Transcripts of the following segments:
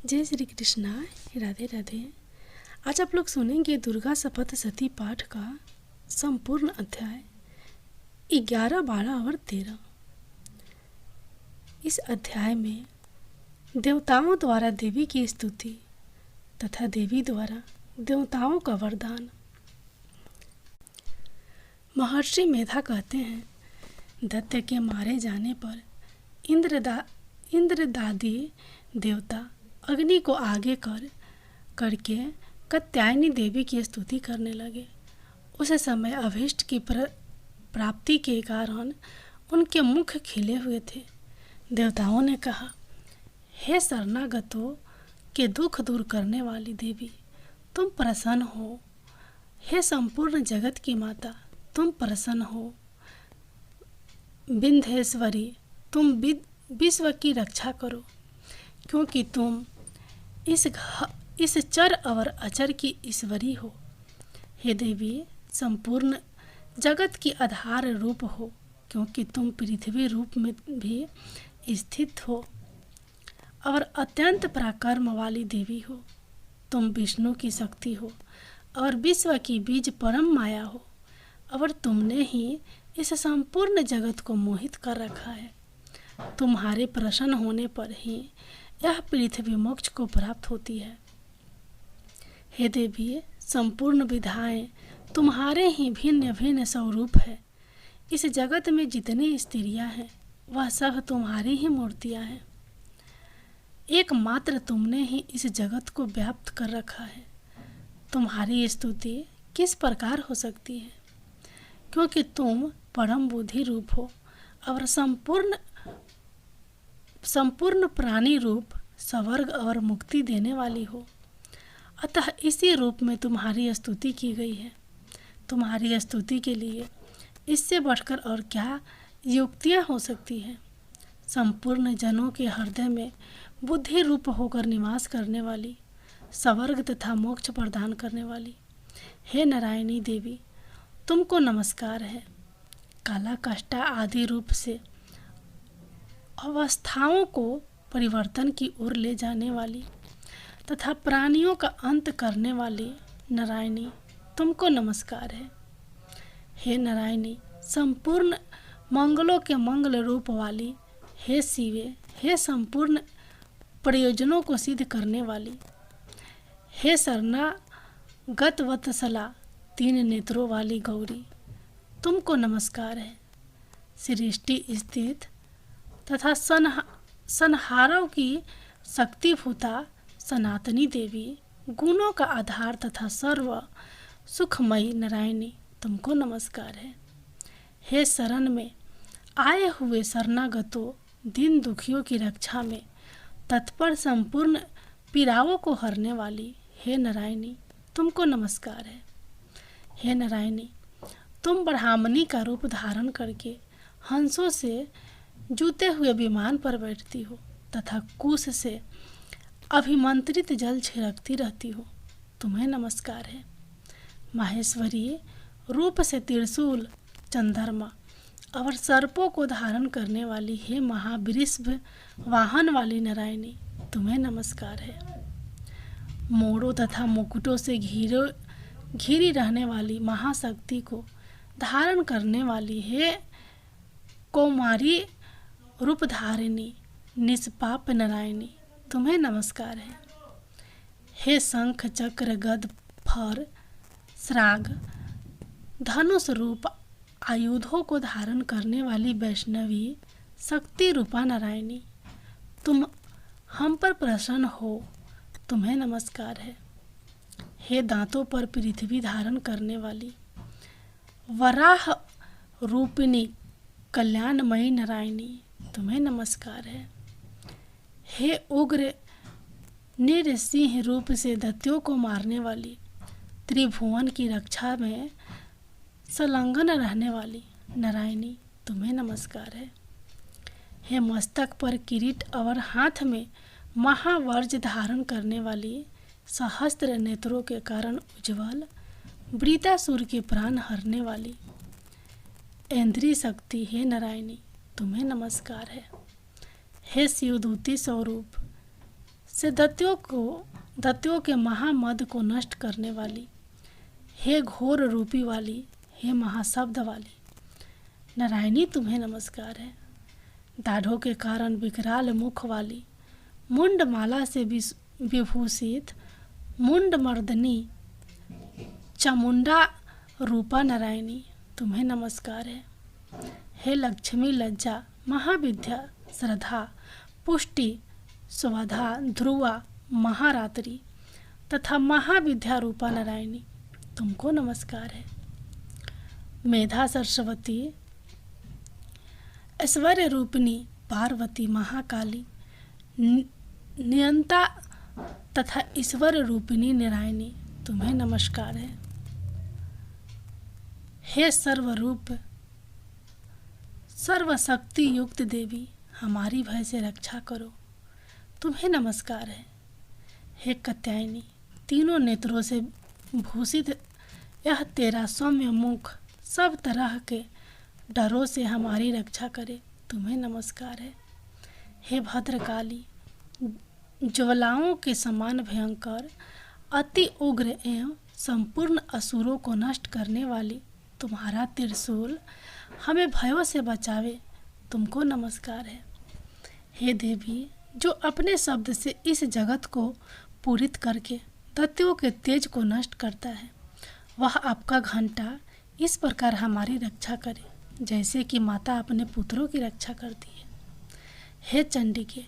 जय श्री कृष्णा। राधे राधे। आज आप लोग सुनेंगे दुर्गा शपथ सती पाठ का संपूर्ण अध्याय 11, 12 और 13। इस अध्याय में देवताओं द्वारा देवी की स्तुति तथा देवी द्वारा देवताओं का वरदान। महर्षि मेधा कहते हैं, दैत्य के मारे जाने पर इंद्रदादी देवता अग्नि को आगे करके कात्यायनी देवी की स्तुति करने लगे। उस समय अभीष्ट की प्राप्ति के कारण उनके मुख खिले हुए थे। देवताओं ने कहा, हे शरणागतों के दुख दूर करने वाली देवी, तुम प्रसन्न हो। हे संपूर्ण जगत की माता, तुम प्रसन्न हो। विंध्येश्वरी, तुम विश्व की रक्षा करो, क्योंकि तुम इस चर और अचर की ईश्वरी हो। हे देवी, संपूर्ण जगत की आधार रूप हो, क्योंकि तुम पृथ्वी रूप में भी स्थित हो और अत्यंत पराक्रम वाली देवी हो। तुम विष्णु की शक्ति हो और विश्व की बीज परम माया हो, और तुमने ही इस संपूर्ण जगत को मोहित कर रखा है। तुम्हारे प्रसन्न होने पर ही यह पृथ्वी मोक्ष को प्राप्त होती है। हे देवी, संपूर्ण विधाएं तुम्हारे ही भिन्न भिन्न स्वरूप है। इस जगत में जितनी स्त्रियां हैं वह सब तुम्हारी ही मूर्तियां हैं। एकमात्र तुमने ही इस जगत को व्याप्त कर रखा है। तुम्हारी स्तुति किस प्रकार हो सकती है, क्योंकि तुम परम बुद्धि रूप हो और संपूर्ण प्राणी रूप, स्वर्ग और मुक्ति देने वाली हो। अतः इसी रूप में तुम्हारी स्तुति की गई है। तुम्हारी स्तुति के लिए इससे बढ़कर और क्या युक्तियाँ हो सकती हैं। संपूर्ण जनों के हृदय में बुद्धि रूप होकर निवास करने वाली, स्वर्ग तथा मोक्ष प्रदान करने वाली, हे नारायणी देवी, तुमको नमस्कार है। काला काष्ठा आदि रूप से अवस्थाओं को परिवर्तन की ओर ले जाने वाली तथा प्राणियों का अंत करने वाली नारायणी, तुमको नमस्कार है। हे नारायणी, संपूर्ण मंगलों के मंगल रूप वाली, हे शिवे, हे संपूर्ण प्रयोजनों को सिद्ध करने वाली, हे शरणागत वत्सला, 3 नेत्रों वाली गौरी, तुमको नमस्कार है। सृष्टि स्थित तथा संहारों की शक्तिभूता सनातनी देवी, गुणों का आधार तथा सर्व सुखमयी नारायणी, तुमको नमस्कार है। हे शरण में आए हुए शरणागतों, दीन दुखियों की रक्षा में तत्पर, संपूर्ण पीड़ाओं को हरने वाली, हे नारायणी, तुमको नमस्कार है। हे नारायणी, तुम ब्राह्मणी का रूप धारण करके हंसों से जूते हुए विमान पर बैठती हो तथा कुश से अभिमंत्रित जल छिड़कती रहती हो, तुम्हें नमस्कार है। माहेश्वरी रूप से त्रिशूल, चंद्रमा और सर्पों को धारण करने वाली, हे महावृषभ वाहन वाली नारायणी, तुम्हें नमस्कार है। मोड़ों तथा मुकुटों से घिरी रहने वाली महाशक्ति को धारण करने वाली, हे कौमारी रूपधारिणी निष्पाप नारायणी, तुम्हें नमस्कार है। हे शंख चक्र गद फर श्राग धनुष रूप आयुधों को धारण करने वाली वैष्णवी शक्ति रूपा नारायणी, तुम हम पर प्रसन्न हो, तुम्हें नमस्कार है। हे दांतों पर पृथ्वी धारण करने वाली वराह रूपिणी कल्याणमयी नारायणी, तुम्हें नमस्कार है। हे उग्र नृसिंह रूप से दैत्यों को मारने वाली, त्रिभुवन की रक्षा में संलग्न रहने वाली नारायणी, तुम्हें नमस्कार है। हे मस्तक पर किरीट और हाथ में महावर्ज धारण करने वाली, सहस्त्र नेत्रों के कारण उज्ज्वल, वृतासुर के प्राण हरने वाली इंद्रिय शक्ति, हे नारायणी, तुम्हें नमस्कार है। हे शिवदूती स्वरूप, से दैत्यों के महामद को नष्ट करने वाली, हे घोर रूपी वाली, हे महाशब्द वाली, नारायणी तुम्हें नमस्कार है। दाढ़ों के कारण विकराल मुख वाली, मुंड माला से विभूषित मुंड मर्दनी चामुंडा रूपा नारायणी तुम्हें नमस्कार है। हे लक्ष्मी लज्जा महाविद्या श्रद्धा पुष्टि सुवधा ध्रुवा महारात्रि तथा महाविद्या रूपा नारायणी तुमको नमस्कार है। मेधा सरस्वती ऐश्वर्य रूपिणी पार्वती महाकाली नियंता तथा ईश्वर रूपिणी नारायणी तुम्हें नमस्कार है। हे सर्वरूप सर्वशक्ति युक्त देवी हमारी भय से रक्षा करो तुम्हें नमस्कार है। हे कात्यायनी तीनों नेत्रों से भूषित यह तेरा सौम्य मुख सब तरह के डरों से हमारी रक्षा करे तुम्हें नमस्कार है। हे भद्रकाली ज्वालाओं के समान भयंकर अति उग्र एवं संपूर्ण असुरों को नष्ट करने वाली तुम्हारा त्रिशूल हमें भयों से बचावे तुमको नमस्कार है। हे देवी जो अपने शब्द से इस जगत को पूरित करके दैत्यों के तेज को नष्ट करता है, वह आपका घंटा इस प्रकार हमारी रक्षा करे जैसे कि माता अपने पुत्रों की रक्षा करती है। हे चंडिके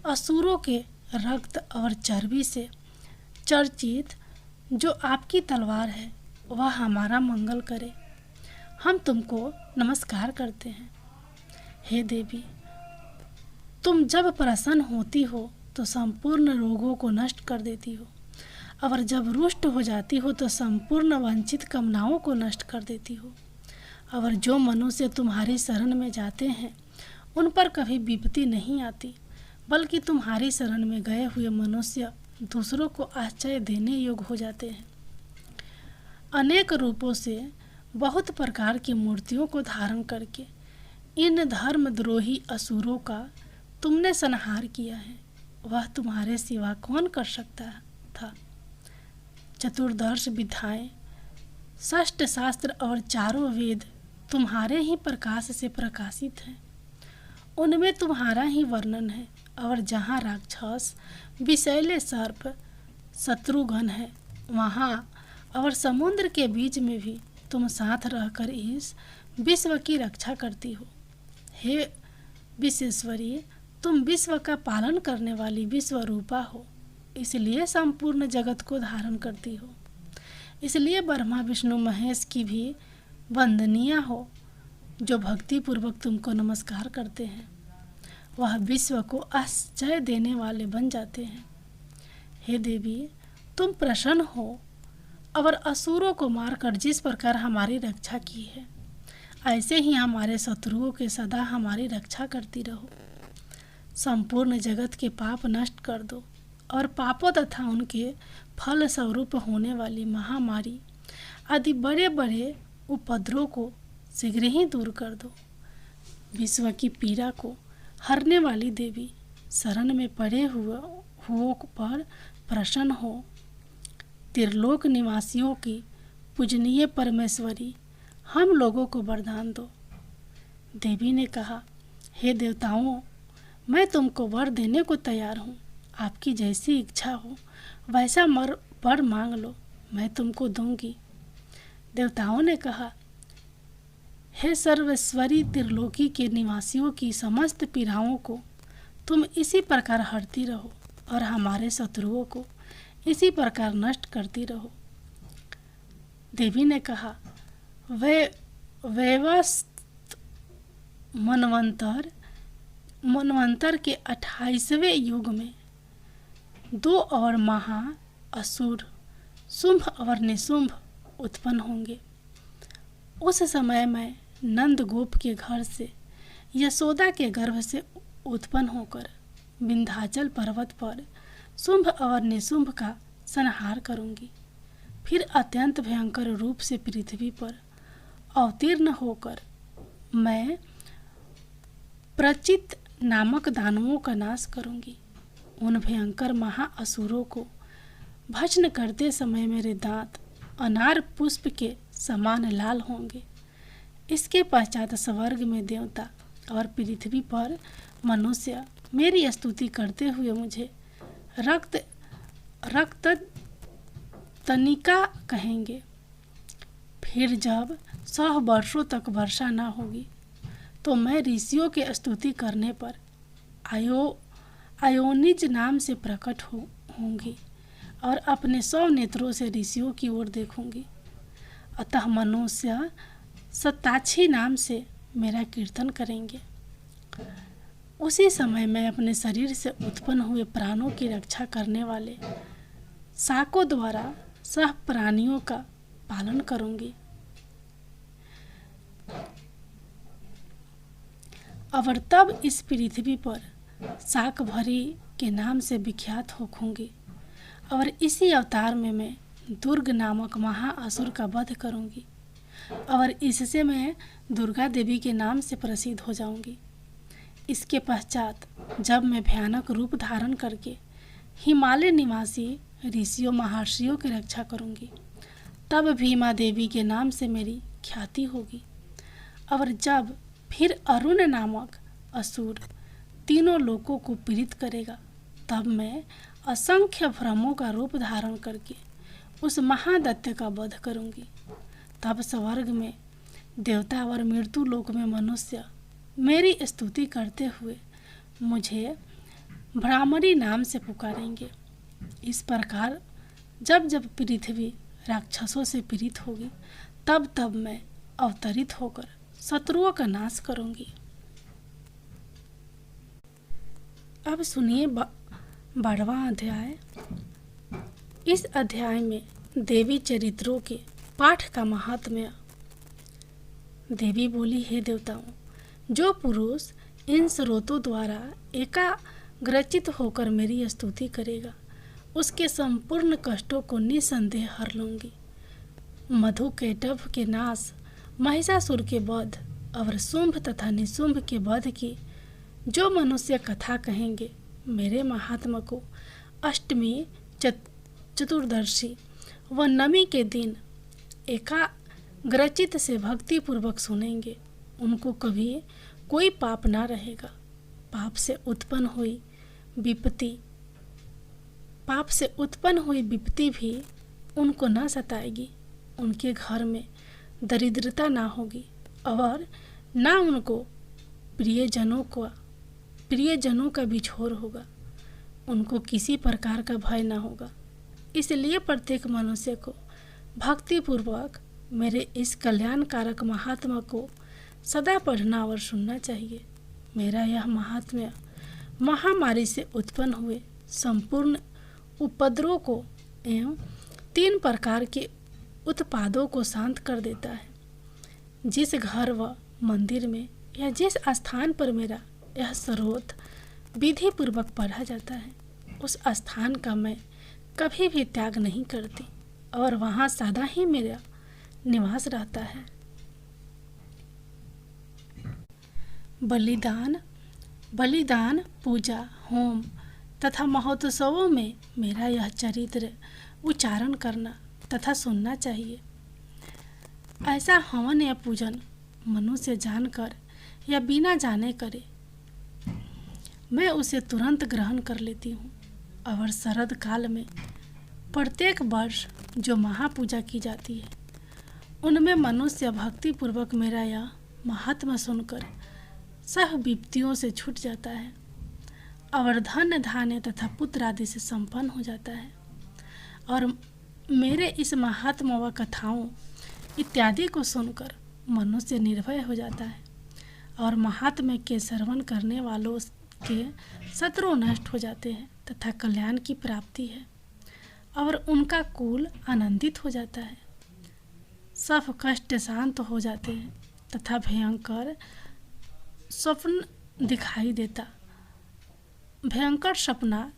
असुरों के रक्त और चर्बी से चर्चित जो आपकी तलवार है वह हमारा मंगल करे हम तुमको नमस्कार करते हैं। हे देवी तुम जब प्रसन्न होती हो तो संपूर्ण रोगों को नष्ट कर देती हो और जब रुष्ट हो जाती हो तो संपूर्ण वंचित कामनाओं को नष्ट कर देती हो और जो मनुष्य तुम्हारी शरण में जाते हैं उन पर कभी विपत्ति नहीं आती बल्कि तुम्हारी शरण में गए हुए मनुष्य दूसरों को आश्चर्य देने योग्य हो जाते हैं। अनेक रूपों से बहुत प्रकार की मूर्तियों को धारण करके इन धर्मद्रोही असुरों का तुमने संहार किया है, वह तुम्हारे सिवा कौन कर सकता था। चतुर्दश विद्याएं षष्ठ शास्त्र और चारों वेद तुम्हारे ही प्रकाश से प्रकाशित हैं, उनमें तुम्हारा ही वर्णन है और जहाँ राक्षस विषैले सर्प शत्रुघ्न है वहाँ और समुद्र के बीच में भी तुम साथ रहकर इस विश्व की रक्षा करती हो। हे विश्वेश्वरी तुम विश्व का पालन करने वाली विश्व रूपा हो, इसलिए संपूर्ण जगत को धारण करती हो। इसलिए ब्रह्मा विष्णु महेश की भी वंदनीय हो जो भक्ति पूर्वक तुमको नमस्कार करते हैं, वह विश्व को आश्चर्य देने वाले बन जाते हैं। हे देवी तुम प्रसन्न हो और असुरों को मारकर जिस प्रकार हमारी रक्षा की है ऐसे ही हमारे शत्रुओं के सदा हमारी रक्षा करती रहो। संपूर्ण जगत के पाप नष्ट कर दो और पापों तथा उनके फल स्वरूप होने वाली महामारी आदि बड़े बड़े उपद्रव को शीघ्र ही दूर कर दो। विश्व की पीड़ा को हरने वाली देवी शरण में पड़े हुओं पर प्रसन्न हो। त्रिलोक निवासियों की पूजनीय परमेश्वरी हम लोगों को वरदान दो। देवी ने कहा, हे देवताओं मैं तुमको वर देने को तैयार हूँ, आपकी जैसी इच्छा हो वैसा वर मांग लो, मैं तुमको दूंगी। देवताओं ने कहा, हे सर्वेश्वरी त्रिलोकी के निवासियों की समस्त पीड़ाओं को तुम इसी प्रकार हरती रहो और हमारे शत्रुओं को इसी प्रकार नष्ट करती रहो। देवी ने कहा, वैवस्वत मनवंतर के 28वें युग में 2 और महा असुर शुंभ और निशुंभ उत्पन्न होंगे। उस समय मैं नंद गोप के घर से यशोदा के गर्भ से उत्पन्न होकर विंध्याचल पर्वत पर शुंभ और निशुंभ का संहार करूंगी। फिर अत्यंत भयंकर रूप से पृथ्वी पर अवतीर्ण होकर मैं प्रचित नामक दानवों का नाश करूंगी। उन भयंकर महाअसुरों को भस्म करते समय मेरे दांत अनार पुष्प के समान लाल होंगे। इसके पश्चात स्वर्ग में देवता और पृथ्वी पर मनुष्य मेरी स्तुति करते हुए मुझे रक्त तनिका कहेंगे। फिर जब 100 वर्षों तक वर्षा न होगी तो मैं ऋषियों के स्तुति करने पर आयोनिज नाम से प्रकट होंगी और अपने 100 नेत्रों से ऋषियों की ओर देखूंगी। अतः मनुष्य सताक्षी नाम से मेरा कीर्तन करेंगे। उसी समय मैं अपने शरीर से उत्पन्न हुए प्राणों की रक्षा करने वाले शाकों द्वारा सह प्राणियों का पालन करूंगी। और तब इस पृथ्वी पर शाक भरी के नाम से विख्यात होखूंगी और इसी अवतार में मैं दुर्ग नामक महाअसुर का वध करूंगी और इससे मैं दुर्गा देवी के नाम से प्रसिद्ध हो जाऊंगी। इसके पश्चात जब मैं भयानक रूप धारण करके हिमालय निवासी ऋषियों महर्षियों की रक्षा करूंगी, तब भीमा देवी के नाम से मेरी ख्याति होगी। और जब फिर अरुण नामक असुर तीनों लोकों को पीड़ित करेगा, तब मैं असंख्य भ्रमों का रूप धारण करके उस महादैत्य का वध करूंगी। तब स्वर्ग में देवता और मृत्यु लोक में मनुष्य मेरी स्तुति करते हुए मुझे भ्रामरी नाम से पुकारेंगे। इस प्रकार जब जब पृथ्वी राक्षसों से पीड़ित होगी, तब तब मैं अवतरित होकर शत्रुओं का नाश करूंगी। अब सुनिए 12वां अध्याय। इस अध्याय में देवी चरित्रों के पाठ का महात्म्य। देवी बोली, हे देवताओं, जो पुरुष इन स्रोतों द्वारा एकाग्रचित होकर मेरी स्तुति करेगा, उसके संपूर्ण कष्टों को निसंदेह हर लूंगी। मधु कैटभ के नाश, महिषासुर के वध और शुंभ तथा निशुंभ के वध की जो मनुष्य कथा कहेंगे, मेरे महात्मा को अष्टमी, चतुर्दशी व नवमी के दिन एकाग्रचित से भक्ति पूर्वक सुनेंगे, उनको कभी कोई पाप ना रहेगा। पाप से उत्पन्न हुई विपत्ति भी उनको न सताएगी। उनके घर में दरिद्रता ना होगी और ना उनको प्रियजनों का बिछोर होगा। उनको किसी प्रकार का भय ना होगा। इसलिए प्रत्येक मनुष्य को भक्ति पूर्वक मेरे इस कल्याणकारक महात्मा को सदा पढ़ना और सुनना चाहिए। मेरा यह महात्म्य महामारी से उत्पन्न हुए संपूर्ण उपद्रवों को एवं 3 प्रकार के उत्पादों को शांत कर देता है। जिस घर व मंदिर में या जिस स्थान पर मेरा यह स्रोत विधि पूर्वक पढ़ा जाता है, उस स्थान का मैं कभी भी त्याग नहीं करती और वहाँ सदा ही मेरा निवास रहता है। बलिदान, पूजा, होम तथा महोत्सवों में मेरा यह चरित्र उच्चारण करना तथा सुनना चाहिए। ऐसा हवन या पूजन मनुष्य जानकर या बिना जाने करे, मैं उसे तुरंत ग्रहण कर लेती हूँ। और शरद काल में प्रत्येक वर्ष जो महापूजा की जाती है, उनमें मनुष्य भक्ति पूर्वक मेरा यह महात्मा सुनकर सब विपत्तियों से छूट जाता है और धन धान्य तथा पुत्र आदि से संपन्न हो जाता है। और मेरे इस महात्मा व कथाओं इत्यादि को सुनकर मनुष्य निर्भय हो जाता है और महात्म्य के श्रवण करने वालों के शत्रु नष्ट हो जाते हैं तथा कल्याण की प्राप्ति है और उनका कुल आनंदित हो जाता है। सब कष्ट शांत हो जाते हैं तथा भयंकर सपना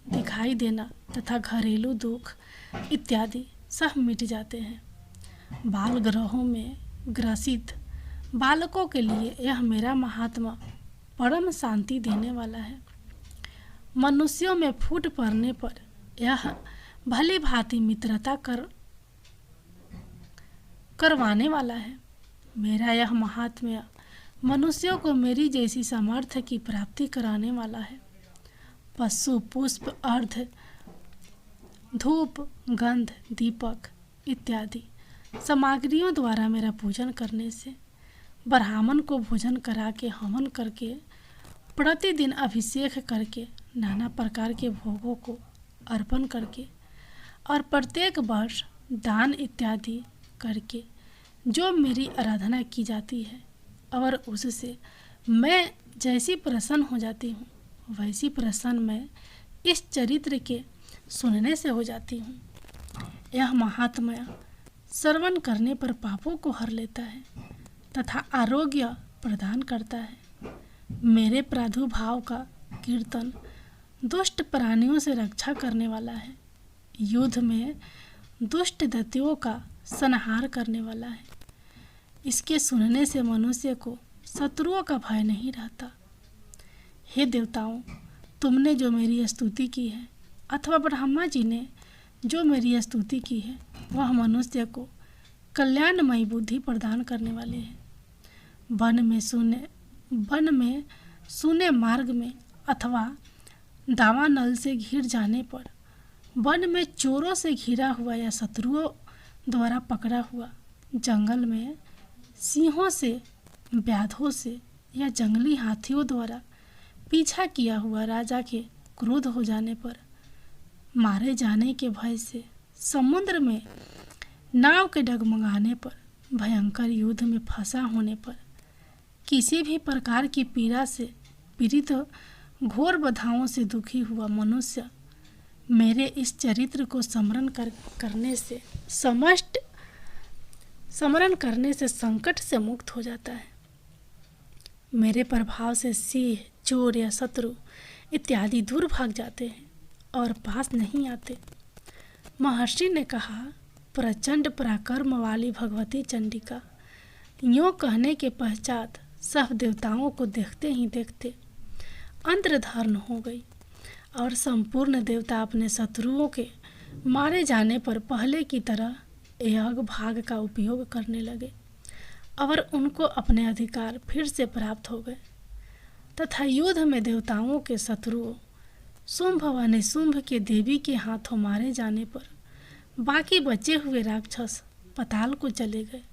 दिखाई देना तथा घरेलू दुख इत्यादि सब मिट जाते हैं। बाल ग्रहों में ग्रसित बालकों के लिए यह मेरा महात्मा परम शांति देने वाला है। मनुष्यों में फूट पड़ने पर यह भली भांति मित्रता करवाने वाला है। मेरा यह महात्म्य मनुष्यों को मेरी जैसी सामर्थ्य की प्राप्ति कराने वाला है। पशु, पुष्प, अर्घ, धूप, गंध, दीपक इत्यादि सामग्रियों द्वारा मेरा पूजन करने से, ब्राह्मण को भोजन करा के, हवन करके, प्रतिदिन अभिषेक करके, नाना प्रकार के भोगों को अर्पण करके और प्रत्येक वर्ष दान इत्यादि करके जो मेरी आराधना की जाती है और उससे मैं जैसी प्रसन्न हो जाती हूँ वैसी प्रसन्न मैं इस चरित्र के सुनने से हो जाती हूँ। यह महात्म्य श्रवण करने पर पापों को हर लेता है तथा आरोग्य प्रदान करता है। मेरे प्रादुर्भाव का कीर्तन दुष्ट प्राणियों से रक्षा करने वाला है। युद्ध में दुष्ट दैत्यों का संहार करने वाला है। इसके सुनने से मनुष्य को शत्रुओं का भय नहीं रहता। हे देवताओं, तुमने जो मेरी स्तुति की है अथवा ब्रह्मा जी ने जो मेरी स्तुति की है वह मनुष्य को कल्याणमयी बुद्धि प्रदान करने वाले हैं। वन में सूने मार्ग में अथवा दावानल से घिर जाने पर, वन में चोरों से घिरा हुआ या शत्रुओं द्वारा पकड़ा हुआ, जंगल में सिंहों से, व्याधों से या जंगली हाथियों द्वारा पीछा किया हुआ राजा के क्रोध हो जाने पर, मारे जाने के भय से, समुद्र में नाव के डगमगाने पर, भयंकर युद्ध में फंसा होने पर, किसी भी प्रकार की पीड़ा से पीड़ित, घोर बाधाओं से दुखी हुआ मनुष्य मेरे इस चरित्र को स्मरण करने से संकट से मुक्त हो जाता है। मेरे प्रभाव से सिंह, चोर या शत्रु इत्यादि दूर भाग जाते हैं और पास नहीं आते। महर्षि ने कहा, प्रचंड पराक्रम वाली भगवती चंडिका यूँ कहने के पश्चात सब देवताओं को देखते ही देखते अंतर्धान हो गई और संपूर्ण देवता अपने शत्रुओं के मारे जाने पर पहले की तरह यज्ञ भाग का उपयोग करने लगे और उनको अपने अधिकार फिर से प्राप्त हो गए तथा युद्ध में देवताओं के शत्रुओं शुंभ व निशुंभ के देवी के हाथों मारे जाने पर बाकी बचे हुए राक्षस पाताल को चले गए।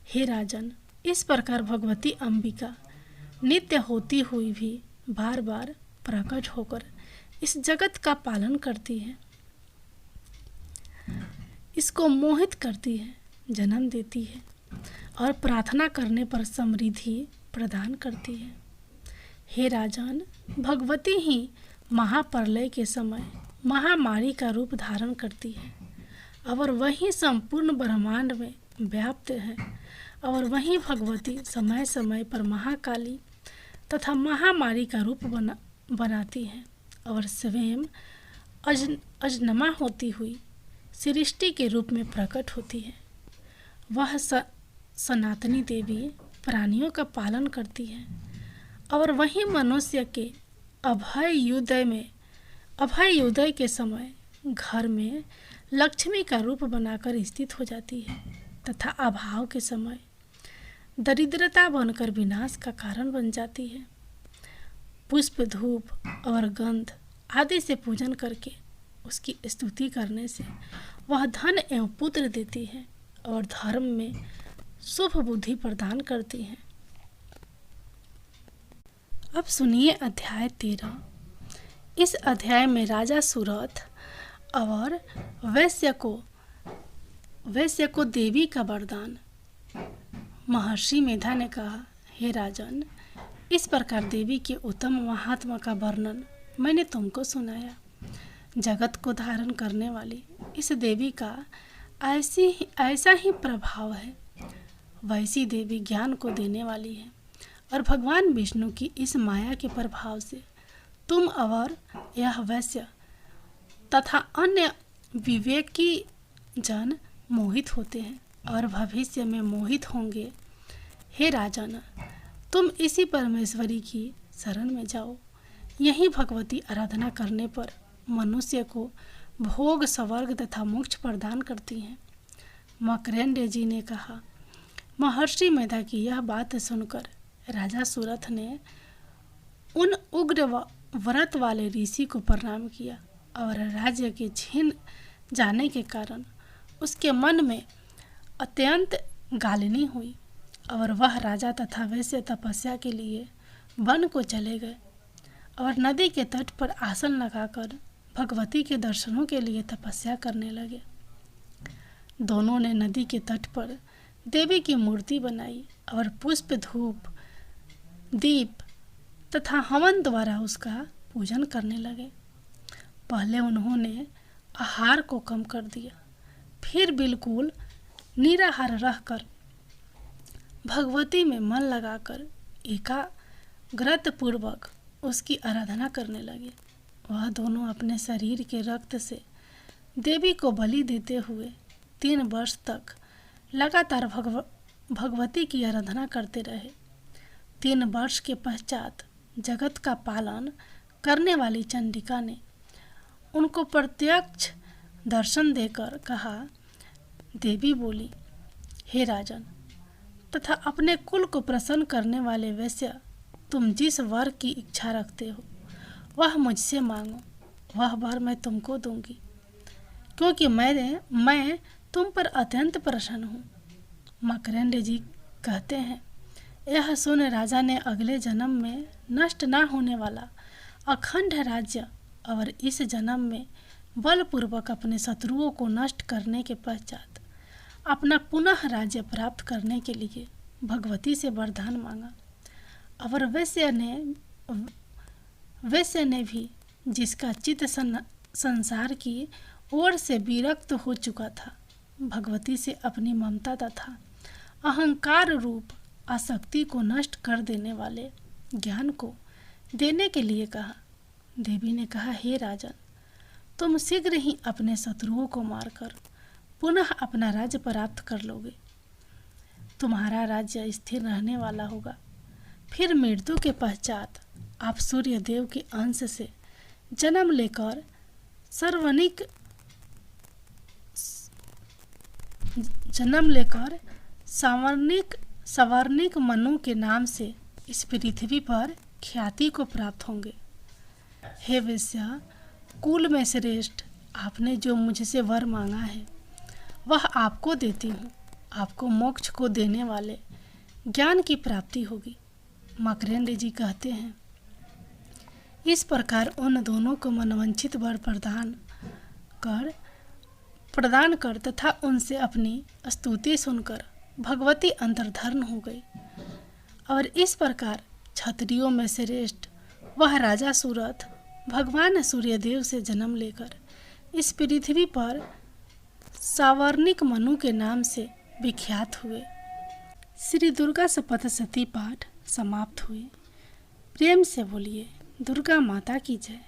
हे राजन, इस प्रकार भगवती अंबिका नित्य होती हुई भी बार बार प्रकट होकर इस जगत का पालन करती है, इसको मोहित करती है, जन्म देती है और प्रार्थना करने पर समृद्धि प्रदान करती है। हे राजन, भगवती ही महाप्रलय के समय महामारी का रूप धारण करती है और वही संपूर्ण ब्रह्मांड में व्याप्त है और वही भगवती समय समय पर महाकाली तथा महामारी का रूप बनाती है और स्वयं अजन्मा होती हुई सृष्टि के रूप में प्रकट होती है। वह सनातनी देवी प्राणियों का पालन करती है और वही मनुष्य के अभय युदय के समय घर में लक्ष्मी का रूप बनाकर स्थित हो जाती है तथा अभाव के समय दरिद्रता बनकर विनाश का कारण बन जाती है। पुष्प, धूप और गंध आदि से पूजन करके उसकी स्तुति करने से वह धन एवं पुत्र देती है और धर्म में शुभ बुद्धि प्रदान करती है। अब सुनिए अध्याय 13। इस अध्याय में राजा सुरथ और वैश्य को देवी का वरदान। महर्षि मेधा ने कहा, हे राजन, इस प्रकार देवी के उत्तम महात्मा का वर्णन मैंने तुमको सुनाया। जगत को धारण करने वाली इस देवी का ऐसा ही प्रभाव है। वैसी देवी ज्ञान को देने वाली है और भगवान विष्णु की इस माया के प्रभाव से तुम और यह वैश्य तथा अन्य विवेकी जन मोहित होते हैं और भविष्य में मोहित होंगे। हे राजन, तुम इसी परमेश्वरी की शरण में जाओ यही भगवती आराधना करने पर मनुष्य को भोग, स्वर्ग तथा मोक्ष प्रदान करती हैं। मार्कंडेय जी ने कहा, महर्षि मेधा की यह बात सुनकर राजा सुरथ ने उन उग्र व्रत वाले ऋषि को प्रणाम किया और राज्य के छीन जाने के कारण उसके मन में अत्यंत गालिनी हुई और वह राजा तथा वैश्य तपस्या के लिए वन को चले गए और नदी के तट पर आसन लगाकर भगवती के दर्शनों के लिए तपस्या करने लगे। दोनों ने नदी के तट पर देवी की मूर्ति बनाई और पुष्प, धूप, दीप तथा हवन द्वारा उसका पूजन करने लगे। पहले उन्होंने आहार को कम कर दिया, फिर बिल्कुल निराहार रहकर भगवती में मन लगाकर एकाग्रतापूर्वक उसकी आराधना करने लगे। वह दोनों अपने शरीर के रक्त से देवी को बलि देते हुए 3 वर्ष तक लगातार भगवती की आराधना करते रहे। 3 वर्ष के पश्चात जगत का पालन करने वाली चंडिका ने उनको प्रत्यक्ष दर्शन देकर कहा, देवी बोली, हे राजन तथा अपने कुल को प्रसन्न करने वाले वैश्य, तुम जिस वर की इच्छा रखते हो वह मुझसे मांगो, वह वर मैं तुमको दूंगी, क्योंकि मैं तुम पर अत्यंत प्रसन्न हूँ। मार्कंडेय जी कहते हैं, यह सुन राजा ने अगले जन्म में नष्ट न होने वाला अखंड राज्य और इस जन्म में बलपूर्वक अपने शत्रुओं को नष्ट करने के पश्चात अपना पुनः राज्य प्राप्त करने के लिए भगवती से वरदान मांगा। और वैश्य ने भी, जिसका चित्त संसार की ओर से विरक्त हो चुका था, भगवती से अपनी ममता तथा अहंकार रूप आसक्ति को नष्ट कर देने वाले ज्ञान को देने के लिए कहा। देवी ने कहा, हे राजन, तुम शीघ्र ही अपने शत्रुओं को मारकर पुनः अपना राज्य प्राप्त कर लोगे। तुम्हारा राज्य स्थिर रहने वाला होगा। फिर मृत्यु के पश्चात आप सूर्य देव के अंश से जन्म लेकर सवर्णिक मनु के नाम से इस पृथ्वी पर ख्याति को प्राप्त होंगे। हे वैश्य कुल में श्रेष्ठ, आपने जो मुझसे वर मांगा है वह आपको देती हूँ। आपको मोक्ष को देने वाले ज्ञान की प्राप्ति होगी। मार्कंडेय जी कहते हैं, इस प्रकार उन दोनों को मनवांछित वर प्रदान कर तथा उनसे अपनी स्तुति सुनकर भगवती अंतर्धान हो गई। और इस प्रकार क्षत्रियों में श्रेष्ठ वह राजा सुरथ भगवान सूर्यदेव से जन्म लेकर इस पृथ्वी पर सवर्णिक मनु के नाम से विख्यात हुए। श्री दुर्गा सप्तशती पाठ समाप्त हुए। प्रेम से बोलिए दुर्गा माता की जय।